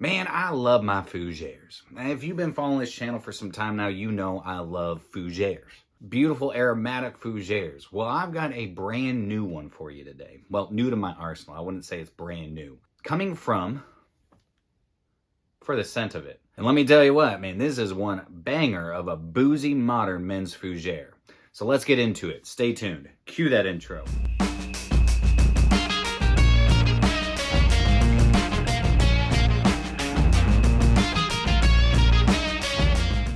Man, I love my fougères. And if you've been following this channel for some time now, you know I love fougères. Beautiful aromatic fougères. Well, I've got a brand new one for you today. Well, new to my arsenal. I wouldn't say it's brand new. Coming from For the Scent of It. And let me tell you what, man, this is one banger of a boozy modern men's fougere. So let's get into it. Stay tuned. Cue that intro.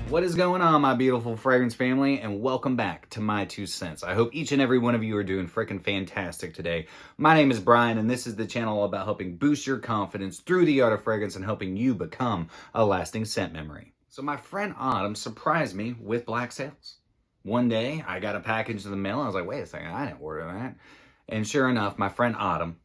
What is going on, my beautiful fragrance family, and welcome back to My2Scents. I hope each and every one of you are doing freaking fantastic today. My name is Brian, and this is the channel all about helping boost your confidence through the art of fragrance and helping you become a lasting scent memory. So my friend Autumn surprised me with black sails. One day, I got a package in the mail, and I was like, wait a second, I didn't order that. And sure enough, my friend Autumn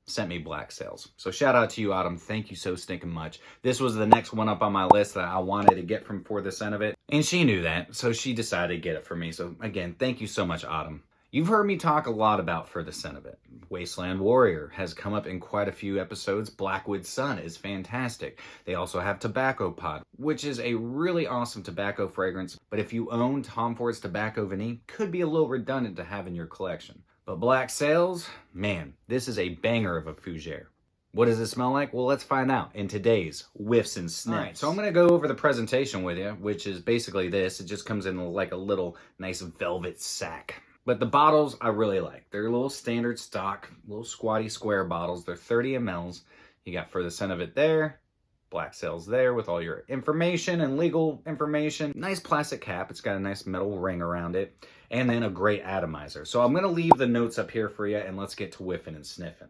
sent me black sails. So shout out to you, Autumn. Thank you so stinking much. This was the next one up on my list that I wanted to get from For the Scent of It. And she knew that, so she decided to get it for me. So again, thank you so much, Autumn. You've heard me talk a lot about For the Scent of It. Wasteland Warrior has come up in quite a few episodes. Blackwood Sun is fantastic. They also have Tobacco Pod, which is a really awesome tobacco fragrance. But if you own Tom Ford's Tobacco Vanille, could be a little redundant to have in your collection. But black sails, man, this is a banger of a fougere. What does it smell like? Well, let's find out in today's Whiffs and Sniffs. All right, so I'm going to go over the presentation with you, which is basically this. It just comes in like a little nice velvet sack. But the bottles I really like. They're little standard stock, little squatty square bottles. They're 30 mLs. You got For the Scent of It there. Black sails there with all your information and legal information. Nice plastic cap. It's got a nice metal ring around it. And then a great atomizer. So I'm going to leave the notes up here for you, and let's get to whiffing and sniffing.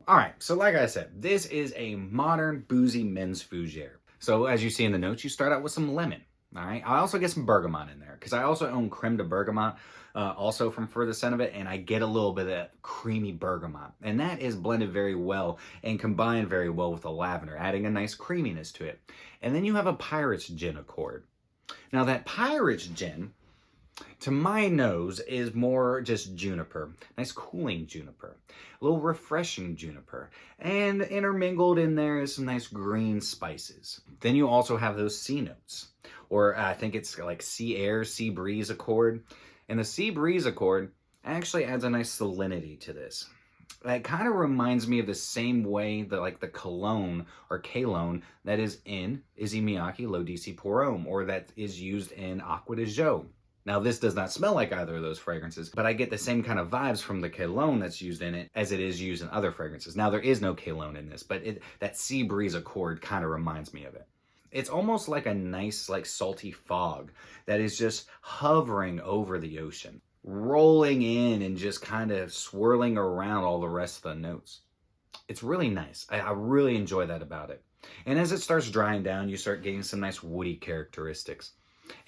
All right, so like I said, this is a modern boozy men's fougere. So as you see in the notes, you start out with some lemon. All right, I also get some bergamot in there because I also own creme de bergamot, also from For the Scent of It, and I get a little bit of that creamy bergamot, and that is blended very well and combined very well with the lavender, adding a nice creaminess to it. And then you have a Pirate's Gin Accord. Now that Pirate's Gin, to my nose, is more just juniper, nice cooling juniper, a little refreshing juniper, and intermingled in there is some nice green spices. Then you also have those sea notes, or I think it's like sea air, sea breeze accord. And the sea breeze accord actually adds a nice salinity to this. That kind of reminds me of the same way that like the cologne or cologne that is in Issey Miyake Low DC Pour Homme, or that is used in Aqua de Jo. Now this does not smell like either of those fragrances, but I get the same kind of vibes from the cologne that's used in it as it is used in other fragrances. Now there is no cologne in this, but that sea breeze accord kind of reminds me of it. It's almost like a nice, like salty fog that is just hovering over the ocean, rolling in and just kind of swirling around all the rest of the notes. It's really nice. I really enjoy that about it. And as it starts drying down, you start getting some nice woody characteristics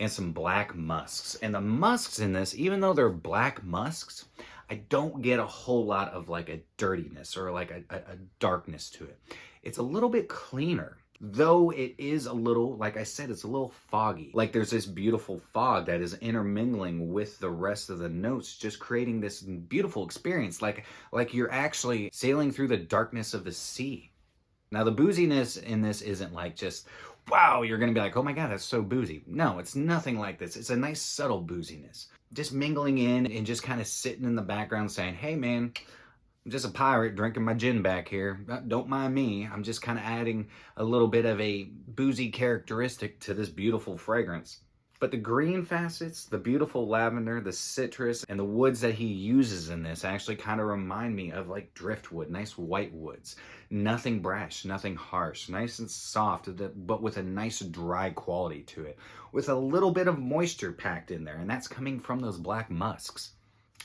and some black musks. And the musks in this, even though they're black musks, I don't get a whole lot of like a dirtiness or like a darkness to it. It's a little bit cleaner. Though it is a little, like I said, it's a little foggy. Like there's this beautiful fog that is intermingling with the rest of the notes, just creating this beautiful experience, like you're actually sailing through the darkness of the sea. Now the booziness in this isn't like just, wow, you're gonna be like, oh my God, that's so boozy. No, it's nothing like this. It's a nice subtle booziness. Just mingling in and just kind of sitting in the background saying, hey man, I'm just a pirate drinking my gin back here. Don't mind me. I'm just kind of adding a little bit of a boozy characteristic to this beautiful fragrance. But the green facets, the beautiful lavender, the citrus, and the woods that he uses in this actually kind of remind me of like driftwood, nice white woods. Nothing brash, nothing harsh, nice and soft, but with a nice dry quality to it, with a little bit of moisture packed in there, and that's coming from those black musks.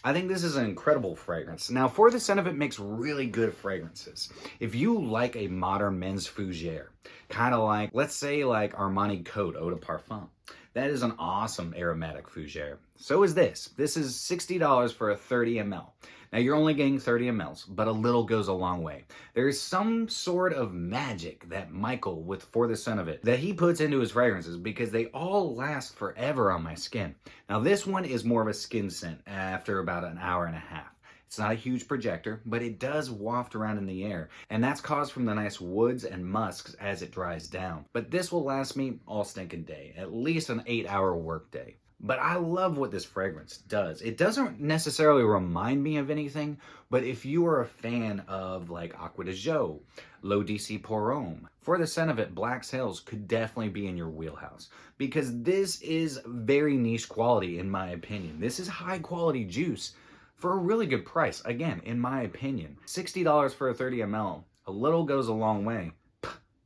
I think this is an incredible fragrance. Now, For the Scent of It makes really good fragrances. If you like a modern men's fougere, kind of like, let's say like Armani Code Eau de Parfum, that is an awesome aromatic fougere. So is this. This is $60 for a 30 ml. Now you're only getting 30 mLs, but a little goes a long way. There is some sort of magic that Michael, with For the Scent of It, that he puts into his fragrances because they all last forever on my skin. Now this one is more of a skin scent after about an hour and a half. It's not a huge projector, but it does waft around in the air, and that's caused from the nice woods and musks as it dries down. But this will last me all stinking day, at least an 8-hour workday. But I love what this fragrance does. It doesn't necessarily remind me of anything, but if you are a fan of like Acqua di Gio, Low DC Pour Homme, for the scent of it, Black Sails could definitely be in your wheelhouse, because this is very niche quality in my opinion. This is high quality juice for a really good price. Again, in my opinion, $60 for a 30 ml. A little goes a long way.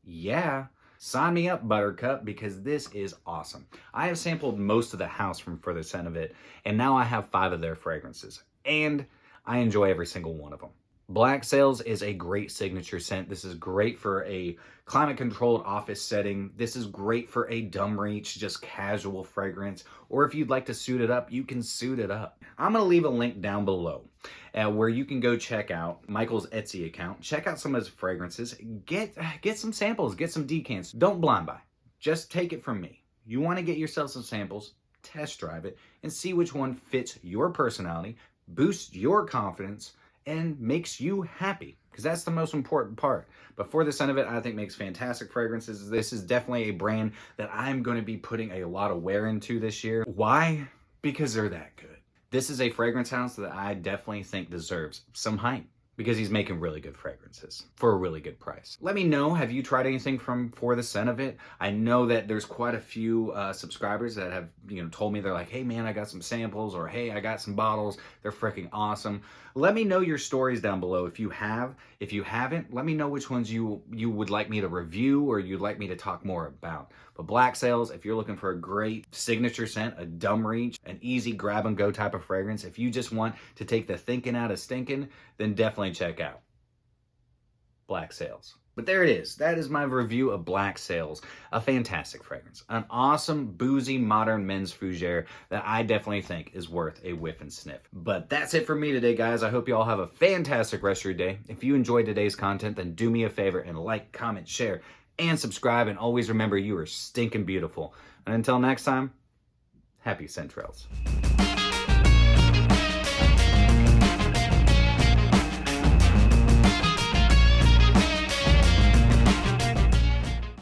Yeah. Sign me up, Buttercup, because this is awesome. I have sampled most of the house from For the Scent of It, and now I have 5 of their fragrances, and I enjoy every single one of them. Black Sails is a great signature scent. This is great for a climate-controlled office setting. This is great for a dumb reach, just casual fragrance. Or if you'd like to suit it up, you can suit it up. I'm going to leave a link down below where you can go check out Michael's Etsy account. Check out some of his fragrances. Get some samples. Get some decants. Don't blind buy. Just take it from me. You want to get yourself some samples, test drive it, and see which one fits your personality, boosts your confidence, and makes you happy, because that's the most important part. But For the Scent of It, I think makes fantastic fragrances. This is definitely a brand that I'm going to be putting a lot of wear into this year. Why? Because they're that good. This is a fragrance house that I definitely think deserves some hype, because he's making really good fragrances for a really good price. Let me know, have you tried anything from For the Scent of It? I know that there's quite a few subscribers that have, told me, they're like, hey man, I got some samples, or hey, I got some bottles. They're freaking awesome. Let me know your stories down below if you have. If you haven't, let me know which ones you would like me to review or you'd like me to talk more about. But Black Sails, if you're looking for a great signature scent, a dumb reach, an easy grab and go type of fragrance, if you just want to take the thinking out of stinking, then definitely check out Black Sails. But there it is. That is my review of Black Sails. A fantastic fragrance. An awesome, boozy, modern men's fougere that I definitely think is worth a whiff and sniff. But that's it for me today, guys. I hope you all have a fantastic rest of your day. If you enjoyed today's content, then do me a favor and like, comment, share, and subscribe. And always remember, you are stinking beautiful. And until next time, happy scent trails.